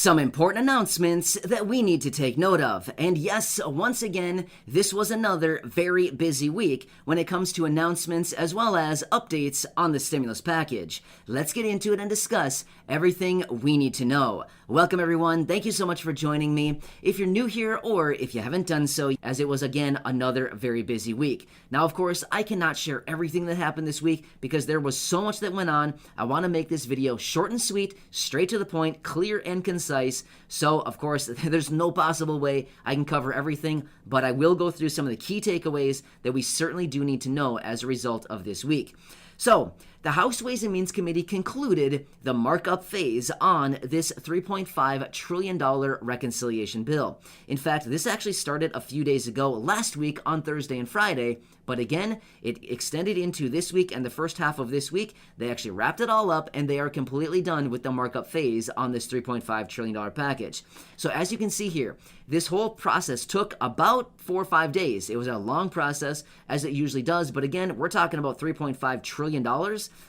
Some important announcements that we need to take note of. And yes, once again, this was another very busy week when it comes to announcements as well as updates on the stimulus package. Let's get into it and discuss everything we need to know. Welcome everyone. Thank you so much for joining me. If you're new here or if you haven't done so, as it was again another very busy week. Now, of course, I cannot share everything that happened this week because there was so much that went on. I want to make this video short and sweet, straight to the point, clear and concise. So, of course, there's no possible way I can cover everything, but I will go through some of the key takeaways that we certainly do need to know as a result of this week. So, the House Ways and Means Committee concluded the markup phase on this $3.5 trillion reconciliation bill. In fact, this actually started a few days ago, last week on Thursday and Friday, but again, it extended into this week and the first half of this week. They actually wrapped it all up and they are completely done with the markup phase on this $3.5 trillion package. So as you can see here, this whole process took about 4 or 5 days. It was a long process, as it usually does, but again, we're talking about $3.5 trillion.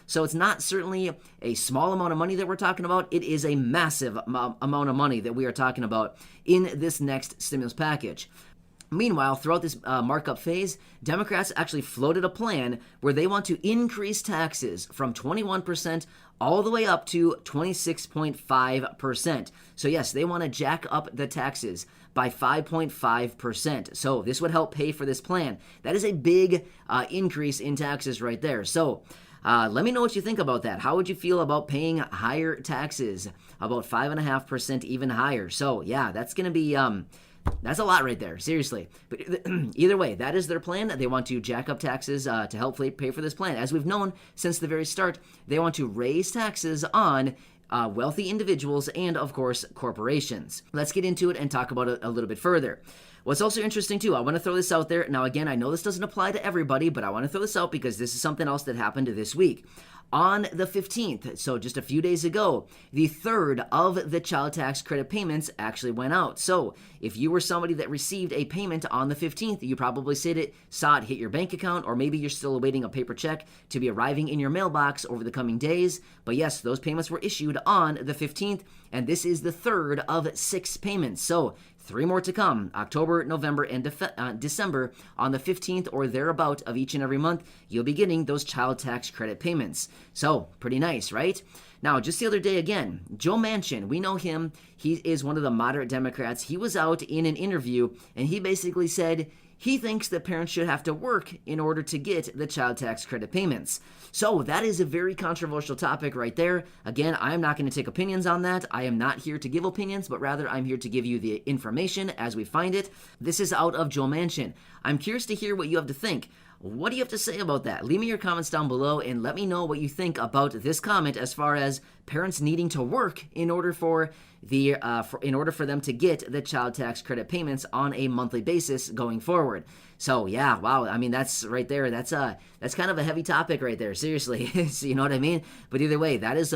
So it's not certainly a small amount of money that we're talking about. It is a massive amount of money that we are talking about in this next stimulus package. Meanwhile, throughout this markup phase, Democrats actually floated a plan where they want to increase taxes from 21% all the way up to 26.5%. So yes, they want to jack up the taxes by 5.5%. So this would help pay for this plan. That is a big increase in taxes right there. So let me know what you think about that. How would you feel about paying higher taxes, about 5.5% even higher? So yeah, that's going to be that's a lot right there, seriously. But either way, that is their plan. They want to jack up taxes to help pay for this plan. As we've known since the very start, they want to raise taxes on wealthy individuals and, of course, corporations. Let's get into it and talk about it a little bit further. What's also interesting, too, I want to throw this out there. Now, again, I know this doesn't apply to everybody, but I want to throw this out because this is something else that happened this week. On the 15th, so just a few days ago, the third of the child tax credit payments actually went out. So if you were somebody that received a payment on the 15th, you probably saw it hit your bank account, or maybe you're still awaiting a paper check to be arriving in your mailbox over the coming days. But yes, those payments were issued on the 15th, and this is the third of 6 payments. So 3 more to come, October, November, and December. On the 15th or thereabout of each and every month, you'll be getting those child tax credit payments. So, pretty nice, right? Now, just the other day again, Joe Manchin, we know him. He is one of the moderate Democrats. He was out in an interview, and he basically said he thinks that parents should have to work in order to get the child tax credit payments. So that is a very controversial topic right there. Again, I am not going to take opinions on that. I am not here to give opinions, but rather I'm here to give you the information as we find it. This is out of Joe Manchin. I'm curious to hear what you have to think. What do you have to say about that? Leave me your comments down below and let me know what you think about this comment as far as parents needing to work in order for them to get the child tax credit payments on a monthly basis going forward. So yeah, wow. I mean, that's right there. That's kind of a heavy topic right there. Seriously, so you know what I mean? But either way, that is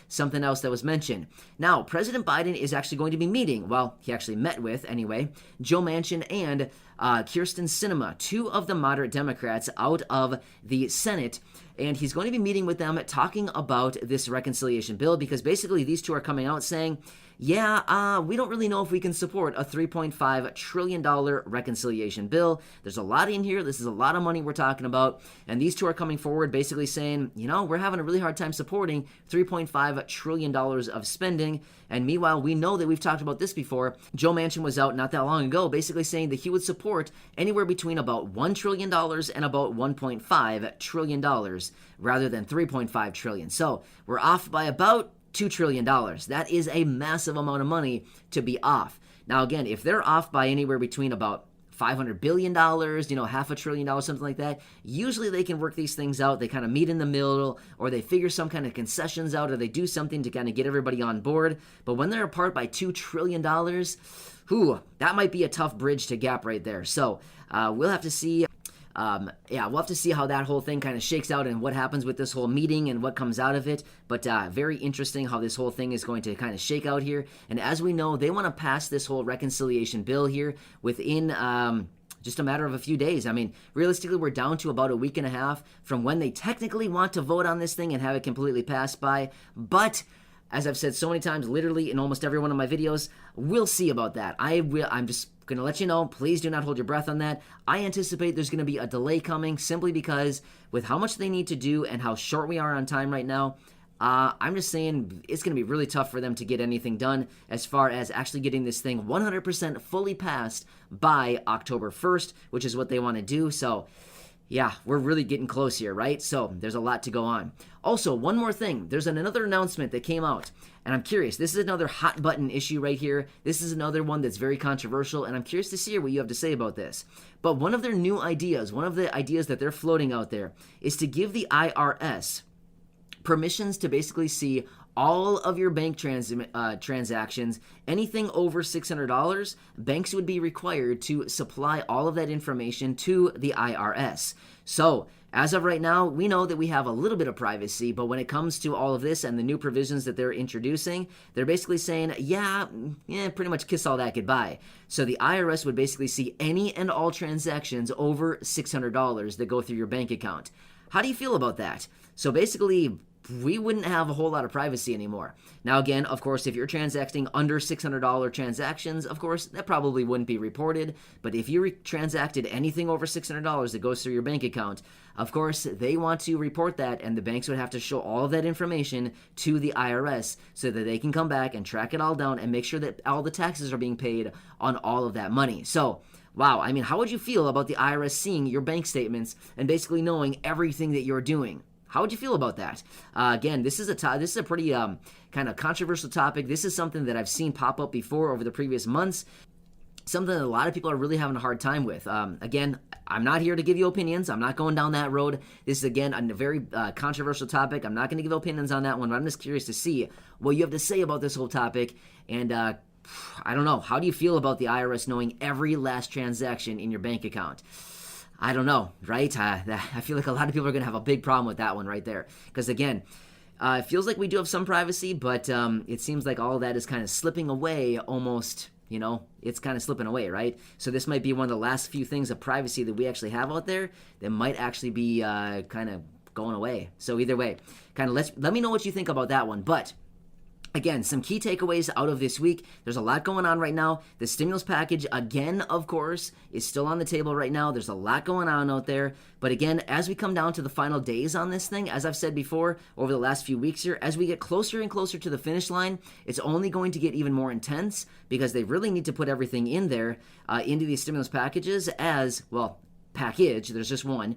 something else that was mentioned. Now, President Biden is actually going to be meeting. Well, he actually met with anyway Joe Manchin and Kyrsten Sinema, 2 of the moderate Democrats out of the Senate. And he's going to be meeting with them talking about this reconciliation bill because basically these 2 are coming out saying, yeah, we don't really know if we can support a $3.5 trillion reconciliation bill. There's a lot in here. This is a lot of money we're talking about. And these 2 are coming forward basically saying, you know, we're having a really hard time supporting $3.5 trillion of spending. And meanwhile, we know that we've talked about this before. Joe Manchin was out not that long ago basically saying that he would support anywhere between about $1 trillion and about $1.5 trillion rather than $3.5 trillion. So we're off by about $2 trillion. That is a massive amount of money to be off. Now, again, if they're off by anywhere between about $500 billion, $500 billion, something like that, usually they can work these things out. They kind of meet in the middle, or they figure some kind of concessions out, or they do something to kind of get everybody on board. But when they're apart by $2 trillion, that might be a tough bridge to gap right there. So we'll have to see. We'll have to see how that whole thing kind of shakes out and what happens with this whole meeting and what comes out of it. But very interesting how this whole thing is going to kind of shake out here. And as we know, they want to pass this whole reconciliation bill here within just a matter of a few days. I mean, realistically, we're down to about a week and a half from when they technically want to vote on this thing and have it completely passed by. But as I've said so many times, literally in almost every one of my videos, we'll see about that. I'm just going to let you know, please do not hold your breath on that. I anticipate there's going to be a delay coming simply because with how much they need to do and how short we are on time right now, I'm just saying it's going to be really tough for them to get anything done as far as actually getting this thing 100% fully passed by October 1st, which is what they want to do. So, yeah, we're really getting close here, right? So there's a lot to go on. Also, one more thing. There's another announcement that came out, and I'm curious. This is another hot button issue right here. This is another one that's very controversial, and I'm curious to see what you have to say about this. But one of their new ideas, one of the ideas that they're floating out there, is to give the IRS permissions to basically see all of your bank transactions. Anything over $600, banks would be required to supply all of that information to the IRS. So, as of right now, we know that we have a little bit of privacy, but when it comes to all of this and the new provisions that they're introducing, they're basically saying, yeah, pretty much kiss all that goodbye. So the IRS would basically see any and all transactions over $600 that go through your bank account. How do you feel about that? So basically, we wouldn't have a whole lot of privacy anymore. Now again, of course, if you're transacting under $600 transactions, of course, that probably wouldn't be reported. But if you transacted anything over $600 that goes through your bank account, of course, they want to report that, and the banks would have to show all of that information to the IRS so that they can come back and track it all down and make sure that all the taxes are being paid on all of that money. So, wow, I mean, how would you feel about the IRS seeing your bank statements and basically knowing everything that you're doing? How would you feel about that? Again, this is a pretty kind of controversial topic. This is something that I've seen pop up before over the previous months. Something that a lot of people are really having a hard time with. Again, I'm not here to give you opinions. I'm not going down that road. This is, again, a very controversial topic. I'm not going to give opinions on that one, but I'm just curious to see what you have to say about this whole topic. And I don't know. How do you feel about the IRS knowing every last transaction in your bank account? I don't know, right? I feel like a lot of people are going to have a big problem with that one right there. Because, again, it feels like we do have some privacy, but it seems like all that is kind of slipping away almost. It's kind of slipping away, right? So this might be one of the last few things of privacy that we actually have out there that might actually be kind of going away. So either way, kind of let me know what you think about that one. But again, some key takeaways out of this week. There's a lot going on right now. The stimulus package, again, of course, is still on the table right now. There's a lot going on out there. But again, as we come down to the final days on this thing, as I've said before, over the last few weeks here, as we get closer and closer to the finish line, it's only going to get even more intense because they really need to put everything in there into these stimulus packages as, well, package. There's just one.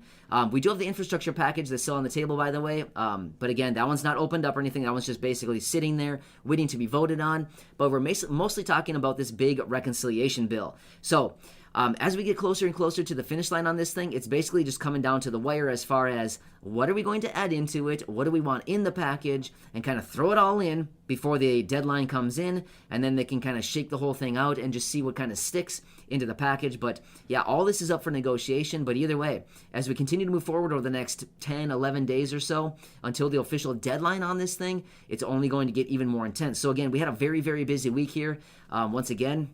We do have the infrastructure package that's still on the table, by the way. But again, that one's not opened up or anything. That one's just basically sitting there waiting to be voted on. But we're mostly talking about this big reconciliation bill. So as we get closer and closer to the finish line on this thing, it's basically just coming down to the wire as far as what are we going to add into it, what do we want in the package, and kind of throw it all in before the deadline comes in, and then they can kind of shake the whole thing out and just see what kind of sticks into the package. But yeah, all this is up for negotiation, but either way, as we continue to move forward over the next 10, 11 days or so until the official deadline on this thing, it's only going to get even more intense. So again, we had a very, very busy week here. Once again,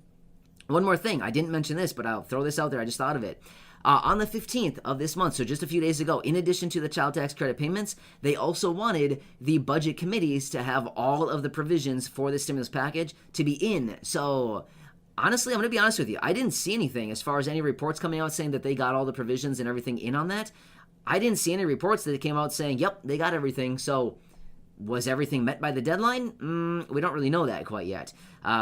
one more thing, I didn't mention this, but I'll throw this out there, I just thought of it. On the 15th of this month, so just a few days ago, in addition to the child tax credit payments, they also wanted the budget committees to have all of the provisions for the stimulus package to be in. So honestly, I'm going to be honest with you, I didn't see anything as far as any reports coming out saying that they got all the provisions and everything in on that. I didn't see any reports that came out saying, yep, they got everything. So was everything met by the deadline? We don't really know that quite yet.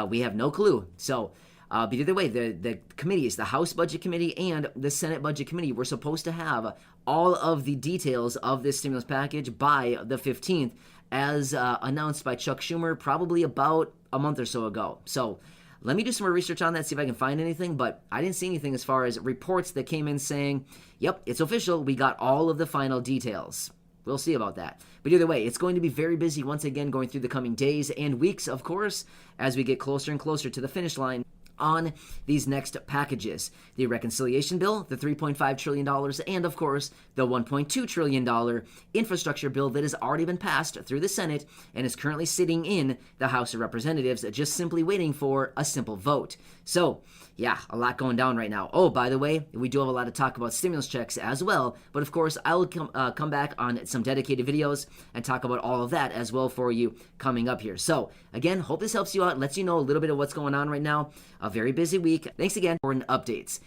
We have no clue. So but either way, the committees, the House Budget Committee and the Senate Budget Committee, were supposed to have all of the details of this stimulus package by the 15th, as announced by Chuck Schumer probably about a month or so ago. So let me do some more research on that, see if I can find anything, but I didn't see anything as far as reports that came in saying, yep, it's official, we got all of the final details. We'll see about that. But either way, it's going to be very busy once again going through the coming days and weeks, of course, as we get closer and closer to the finish line on these next packages: the reconciliation bill, the $3.5 trillion, and of course, the $1.2 trillion infrastructure bill that has already been passed through the Senate and is currently sitting in the House of Representatives, just simply waiting for a simple vote. So, yeah, a lot going down right now. Oh, by the way, we do have a lot to talk about stimulus checks as well, but of course, I will come back on some dedicated videos and talk about all of that as well for you coming up here. So, again, hope this helps you out, lets you know a little bit of what's going on right now. A very busy week. Thanks again for an updates.